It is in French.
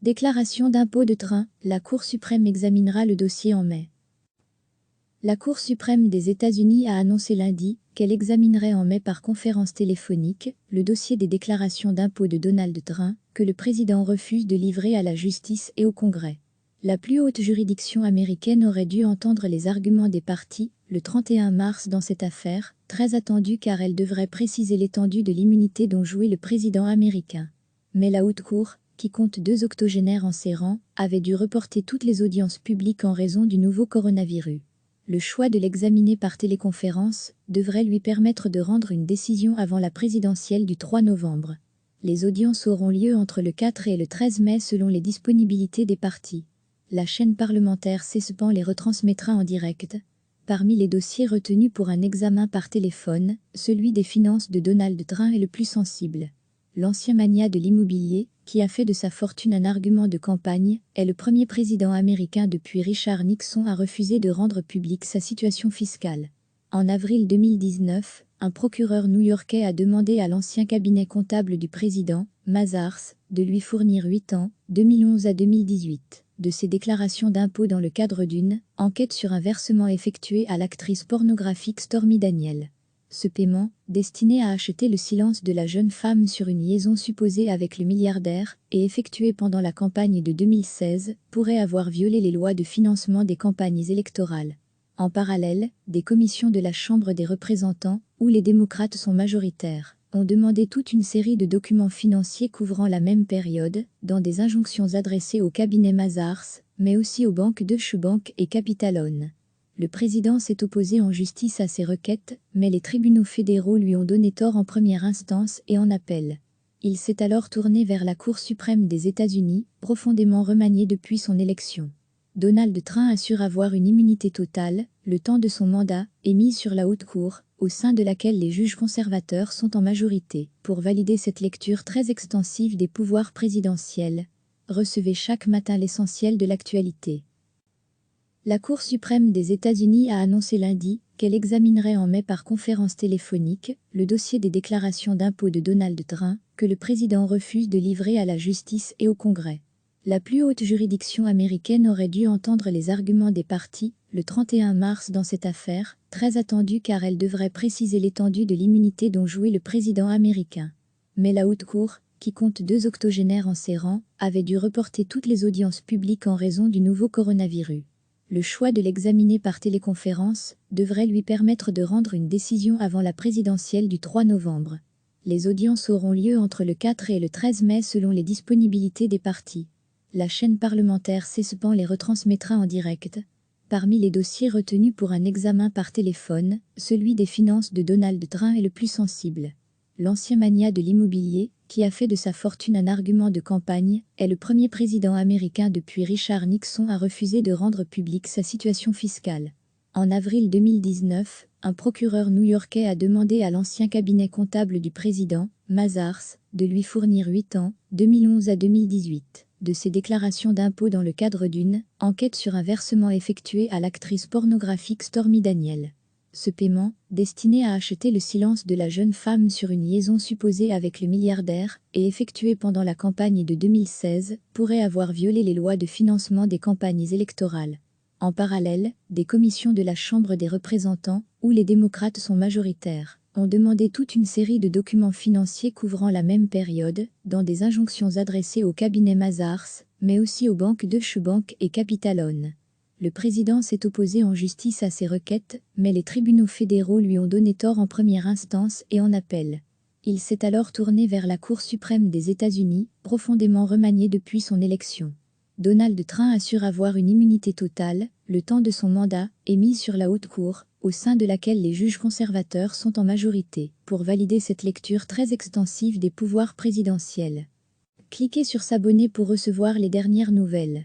Déclaration d'impôt de train, la Cour suprême examinera le dossier en mai. La Cour suprême des États-Unis a annoncé lundi qu'elle examinerait en mai par conférence téléphonique le dossier des déclarations d'impôt de Donald Trump que le président refuse de livrer à la justice et au Congrès. La plus haute juridiction américaine aurait dû entendre les arguments des parties le 31 mars dans cette affaire, très attendue car elle devrait préciser l'étendue de l'immunité dont jouit le président américain. Mais la haute cour, qui compte 2 octogénaires en ses rangs, avait dû reporter toutes les audiences publiques en raison du nouveau coronavirus. Le choix de l'examiner par téléconférence devrait lui permettre de rendre une décision avant la présidentielle du 3 novembre. Les audiences auront lieu entre le 4 et le 13 mai selon les disponibilités des parties. La chaîne parlementaire C-SPAN les retransmettra en direct. Parmi les dossiers retenus pour un examen par téléphone, celui des finances de Donald Trump est le plus sensible. L'ancien magnat de l'immobilier, qui a fait de sa fortune un argument de campagne, est le premier président américain depuis Richard Nixon à refuser de rendre publique sa situation fiscale. En avril 2019, un procureur new-yorkais a demandé à l'ancien cabinet comptable du président, Mazars, de lui fournir 8 ans, 2011 à 2018, de ses déclarations d'impôt dans le cadre d'une enquête sur un versement effectué à l'actrice pornographique Stormy Daniels. Ce paiement, destiné à acheter le silence de la jeune femme sur une liaison supposée avec le milliardaire et effectué pendant la campagne de 2016, pourrait avoir violé les lois de financement des campagnes électorales. En parallèle, des commissions de la Chambre des représentants, où les démocrates sont majoritaires, ont demandé toute une série de documents financiers couvrant la même période, dans des injonctions adressées au cabinet Mazars, mais aussi aux banques Deutsche Bank et Capital One. Le président s'est opposé en justice à ces requêtes, mais les tribunaux fédéraux lui ont donné tort en première instance et en appel. Il s'est alors tourné vers la Cour suprême des États-Unis, profondément remaniée depuis son élection. Donald Trump assure avoir une immunité totale, le temps de son mandat, est mise sur la haute cour, au sein de laquelle les juges conservateurs sont en majorité, pour valider cette lecture très extensive des pouvoirs présidentiels. Recevez chaque matin l'essentiel de l'actualité. La Cour suprême des États-Unis a annoncé lundi qu'elle examinerait en mai par conférence téléphonique le dossier des déclarations d'impôt de Donald Trump que le président refuse de livrer à la justice et au Congrès. La plus haute juridiction américaine aurait dû entendre les arguments des parties le 31 mars dans cette affaire, très attendue car elle devrait préciser l'étendue de l'immunité dont jouit le président américain. Mais la haute cour, qui compte 2 octogénaires en ses rangs, avait dû reporter toutes les audiences publiques en raison du nouveau coronavirus. Le choix de l'examiner par téléconférence devrait lui permettre de rendre une décision avant la présidentielle du 3 novembre. Les audiences auront lieu entre le 4 et le 13 mai selon les disponibilités des parties. La chaîne parlementaire C-SPAN les retransmettra en direct. Parmi les dossiers retenus pour un examen par téléphone, celui des finances de Donald Trump est le plus sensible. L'ancien magnat de l'immobilier, qui a fait de sa fortune un argument de campagne, est le premier président américain depuis Richard Nixon à refuser de rendre publique sa situation fiscale. En avril 2019, un procureur new-yorkais a demandé à l'ancien cabinet comptable du président, Mazars, de lui fournir 8 ans, 2011 à 2018, de ses déclarations d'impôt dans le cadre d'une enquête sur un versement effectué à l'actrice pornographique Stormy Daniels. Ce paiement, destiné à acheter le silence de la jeune femme sur une liaison supposée avec le milliardaire et effectué pendant la campagne de 2016, pourrait avoir violé les lois de financement des campagnes électorales. En parallèle, des commissions de la Chambre des représentants, où les démocrates sont majoritaires, ont demandé toute une série de documents financiers couvrant la même période, dans des injonctions adressées au cabinet Mazars, mais aussi aux banques Deutsche Bank et Capital One. Le président s'est opposé en justice à ces requêtes, mais les tribunaux fédéraux lui ont donné tort en première instance et en appel. Il s'est alors tourné vers la Cour suprême des États-Unis, profondément remaniée depuis son élection. Donald Trump assure avoir une immunité totale, le temps de son mandat, est mise sur la haute cour, au sein de laquelle les juges conservateurs sont en majorité, pour valider cette lecture très extensive des pouvoirs présidentiels. Cliquez sur s'abonner pour recevoir les dernières nouvelles.